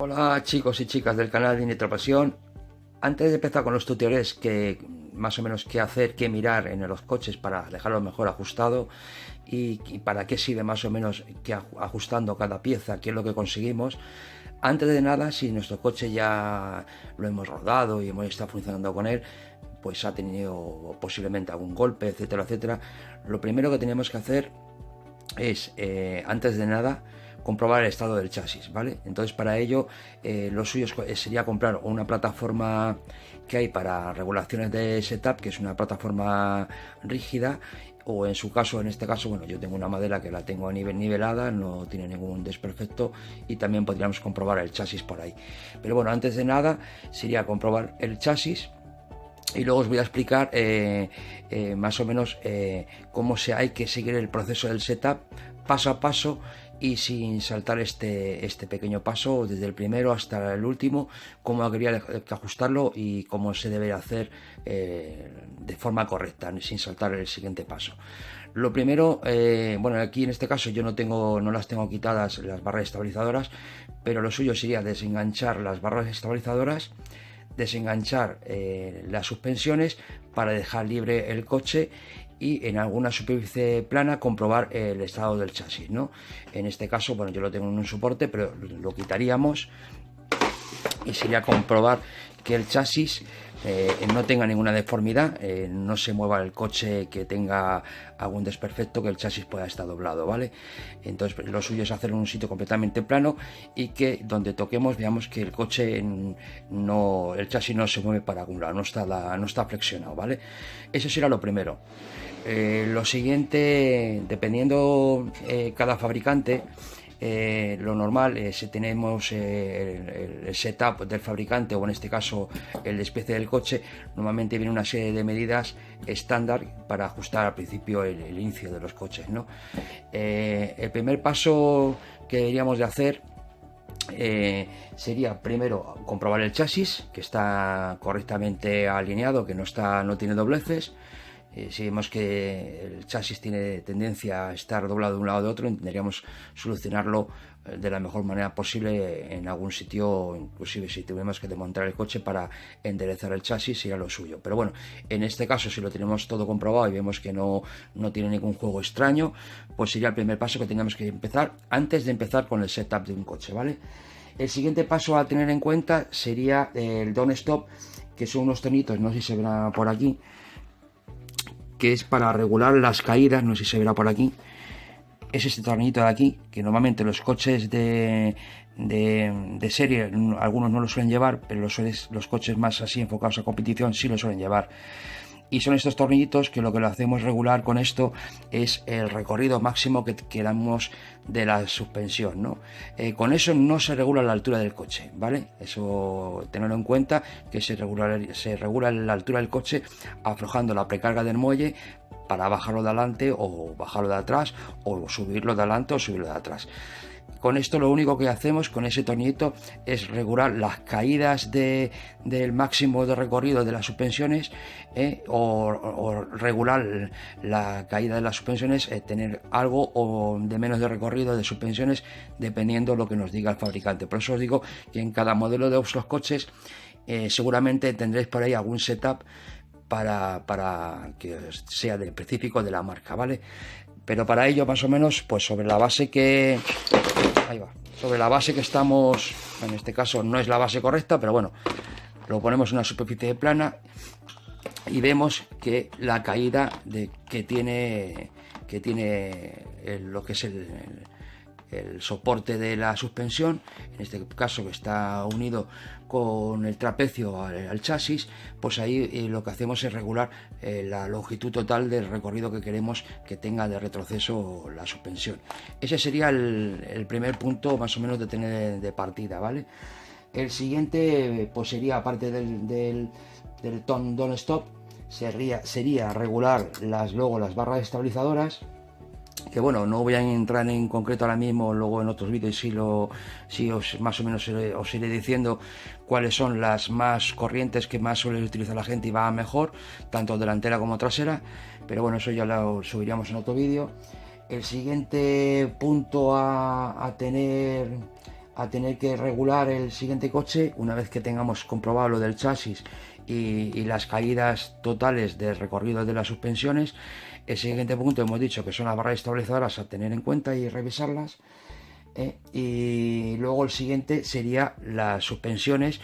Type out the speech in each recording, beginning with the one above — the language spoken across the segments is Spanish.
Hola chicos y chicas del canal de Nitropasión. Antes de empezar con los tutoriales que más o menos qué hacer, qué mirar en los coches para dejarlo mejor ajustado y para qué sirve más o menos que ajustando cada pieza, qué es lo que conseguimos. Antes de nada, si nuestro coche ya lo hemos rodado y hemos estado funcionando con él, pues ha tenido posiblemente algún golpe, etcétera, etcétera, lo primero que tenemos que hacer es, antes de nada, comprobar el estado del chasis, ¿vale? Entonces para ello lo suyo sería comprar una plataforma que hay para regulaciones de setup, que es una plataforma rígida, o en su caso, en este caso, bueno, yo tengo una madera que la tengo a nivel nivelada, no tiene ningún desperfecto, y también podríamos comprobar el chasis por ahí. Pero bueno, antes de nada sería comprobar el chasis. Y luego os voy a explicar más o menos cómo hay que seguir el proceso del setup paso a paso y sin saltar este pequeño paso desde el primero hasta el último, cómo habría que ajustarlo y cómo se debe hacer de forma correcta, sin saltar el siguiente paso. Lo primero, bueno, aquí en este caso yo no las tengo quitadas las barras estabilizadoras, pero lo suyo sería desenganchar las barras estabilizadoras, desenganchar las suspensiones para dejar libre el coche y en alguna superficie plana comprobar el estado del chasis, ¿no? En este caso, bueno, yo lo tengo en un soporte, pero lo quitaríamos y sería comprobar que el chasis no tenga ninguna deformidad, no se mueva el coche, que tenga algún desperfecto, que el chasis pueda estar doblado, ¿vale? Entonces lo suyo es hacerlo en un sitio completamente plano y que donde toquemos veamos que el coche el chasis no se mueve para algún lado, no está flexionado, ¿vale? Eso será lo primero. Lo siguiente, dependiendo cada fabricante, lo normal, si tenemos el setup del fabricante, o en este caso el especie del coche, normalmente viene una serie de medidas estándar para ajustar al principio el inicio de los coches, ¿no? El primer paso que deberíamos de hacer sería primero comprobar el chasis, que está correctamente alineado, que no tiene dobleces. Si vemos que el chasis tiene tendencia a estar doblado de un lado a otro, intentaríamos solucionarlo de la mejor manera posible en algún sitio, inclusive si tuviéramos que desmontar el coche para enderezar el chasis, sería lo suyo. Pero bueno, en este caso, si lo tenemos todo comprobado y vemos que no tiene ningún juego extraño, pues sería el primer paso que tengamos que empezar antes de empezar con el setup de un coche, ¿vale? El siguiente paso a tener en cuenta sería el down stop, que son unos tornitos, no sé si se verá por aquí, que es para regular las caídas, no sé si se verá por aquí. Es este tornillito de aquí, que normalmente los coches de serie, algunos no lo suelen llevar, pero los coches más así enfocados a competición sí lo suelen llevar. Y son estos tornillitos que lo hacemos regular con esto es el recorrido máximo que damos de la suspensión, ¿no? Con eso no se regula la altura del coche, ¿vale? Eso tenerlo en cuenta, que se regula la altura del coche aflojando la precarga del muelle para bajarlo de adelante o bajarlo de atrás, o subirlo de adelante o subirlo de atrás. Con esto lo único que hacemos con ese tornillito es regular las caídas del máximo de recorrido de las suspensiones, o regular la caída de las suspensiones, tener algo o de menos de recorrido de suspensiones dependiendo lo que nos diga el fabricante. Por eso os digo que en cada modelo de vuestros coches seguramente tendréis por ahí algún setup para que sea específico de la marca, ¿vale? Pero para ello, más o menos, pues sobre la base que estamos, en este caso no es la base correcta, pero bueno, lo ponemos en una superficie plana y vemos que la caída que tiene lo que es el soporte de la suspensión, en este caso que está unido con el trapecio al chasis, pues ahí lo que hacemos es regular la longitud total del recorrido que queremos que tenga de retroceso la suspensión. Ese sería el primer punto más o menos de tener de partida, ¿vale? El siguiente pues sería, aparte del down stop, sería regular luego las barras estabilizadoras, que bueno, no voy a entrar en concreto ahora mismo, luego en otros vídeos sí más o menos os iré diciendo cuáles son las más corrientes que más suele utilizar la gente y va mejor, tanto delantera como trasera, pero bueno, eso ya lo subiríamos en otro vídeo. El siguiente punto a tener a tener que regular el siguiente coche, una vez que tengamos comprobado lo del chasis y las caídas totales del recorrido de las suspensiones. El siguiente punto hemos dicho que son las barras estabilizadoras a tener en cuenta y revisarlas. Y luego el siguiente sería las suspensiones,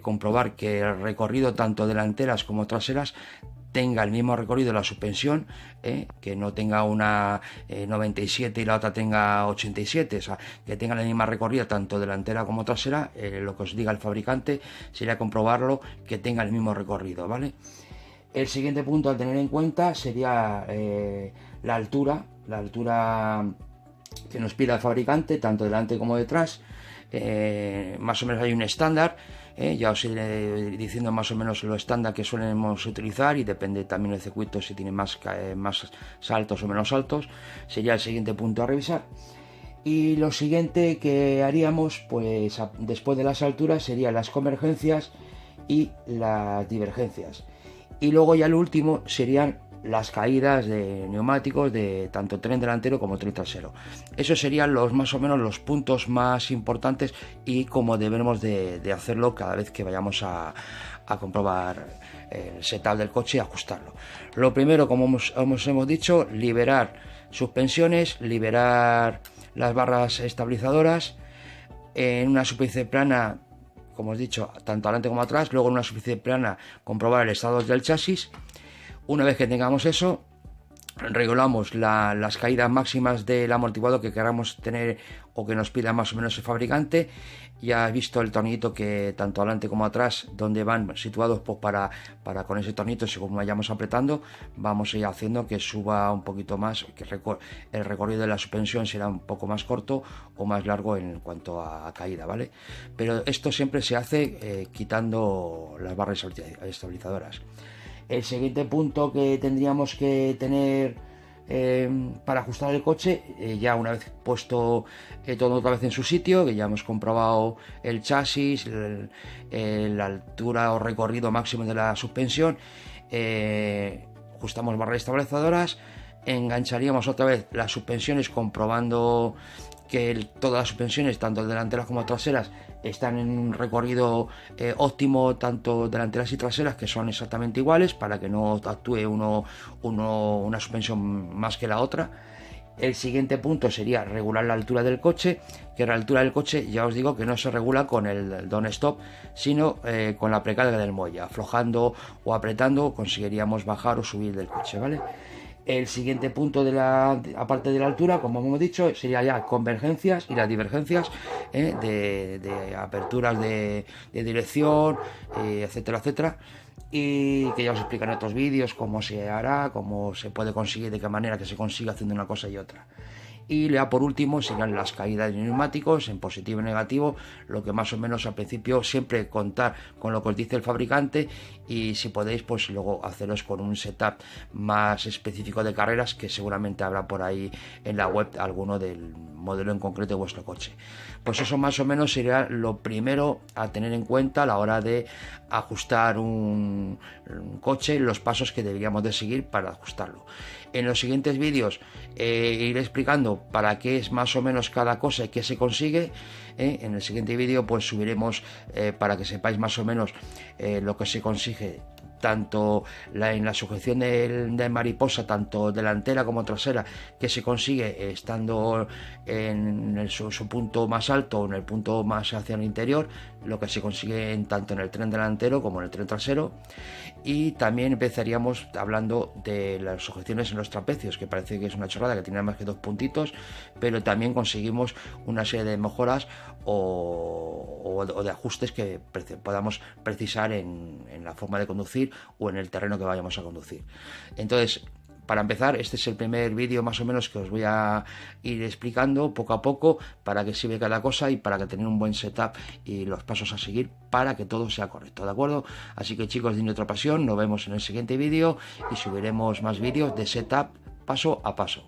comprobar que el recorrido tanto delanteras como traseras tenga el mismo recorrido de la suspensión, que no tenga una 97 y la otra tenga 87, o sea, que tenga la misma recorrida tanto delantera como trasera. Lo que os diga el fabricante sería comprobarlo que tenga el mismo recorrido, ¿vale? El siguiente punto a tener en cuenta sería la altura que nos pida el fabricante, tanto delante como detrás. Más o menos hay un estándar, ya os iré diciendo más o menos lo estándar que solemos utilizar, y depende también del circuito si tiene más saltos o menos saltos. Sería el siguiente punto a revisar. Y lo siguiente que haríamos, pues después de las alturas, serían las convergencias y las divergencias. Y luego ya lo último serían las caídas de neumáticos de tanto tren delantero como tren trasero. Esos serían más o menos los puntos más importantes y cómo debemos de hacerlo cada vez que vayamos a comprobar el setup del coche y ajustarlo. Lo primero, como hemos dicho, liberar suspensiones, liberar las barras estabilizadoras en una superficie plana, como os he dicho, tanto adelante como atrás. Luego en una superficie plana comprobar el estado del chasis. Una vez que tengamos eso, regulamos las caídas máximas del amortiguador que queramos tener o que nos pida más o menos el fabricante. Ya has visto el tornillito que tanto adelante como atrás, donde van situados, pues para con ese tornillito, según vayamos apretando, vamos a ir haciendo que suba un poquito más, que el recorrido de la suspensión será un poco más corto o más largo en cuanto a caída, ¿vale? Pero esto siempre se hace quitando las barras estabilizadoras. El siguiente punto que tendríamos que tener para ajustar el coche, ya una vez puesto todo otra vez en su sitio, que ya hemos comprobado el chasis, la altura o recorrido máximo de la suspensión, ajustamos barras estabilizadoras, engancharíamos otra vez las suspensiones comprobando que todas las suspensiones, tanto delanteras como traseras, están en un recorrido óptimo, tanto delanteras y traseras, que son exactamente iguales, para que no actúe una suspensión más que la otra. El siguiente punto sería regular la altura del coche, que la altura del coche ya os digo que no se regula con el down stop, sino con la precarga del muelle. Aflojando o apretando conseguiríamos bajar o subir del coche, ¿vale? El siguiente punto aparte de la altura, como hemos dicho, sería ya convergencias y las divergencias, de aperturas de dirección, etcétera, etcétera. Y que ya os explicaré en otros vídeos cómo se hará, cómo se puede conseguir, de qué manera que se consigue haciendo una cosa y otra. Y ya por último serían las caídas de neumáticos en positivo y negativo, lo que más o menos al principio siempre contar con lo que os dice el fabricante, y si podéis pues luego haceros con un setup más específico de carreras, que seguramente habrá por ahí en la web alguno del modelo en concreto de vuestro coche. Pues eso más o menos sería lo primero a tener en cuenta a la hora de ajustar un coche, los pasos que deberíamos de seguir para ajustarlo. En los siguientes vídeos iré explicando para qué es más o menos cada cosa y qué se consigue. En el siguiente vídeo pues subiremos para que sepáis más o menos lo que se consigue tanto en la sujeción de mariposa, tanto delantera como trasera, que se consigue estando en su punto más alto o en el punto más hacia el interior, lo que se consigue tanto en el tren delantero como en el tren trasero. Y también empezaríamos hablando de las sujeciones en los trapecios, que parece que es una chorrada, que tiene más que 2 puntitos, pero también conseguimos una serie de mejoras o de ajustes que podamos precisar en la forma de conducir o en el terreno que vayamos a conducir. Entonces, para empezar, este es el primer vídeo más o menos que os voy a ir explicando poco a poco para que sirve cada cosa y para que tengáis un buen setup y los pasos a seguir para que todo sea correcto, ¿de acuerdo? Así que chicos de Indy Otra Pasión, nos vemos en el siguiente vídeo y subiremos más vídeos de setup paso a paso.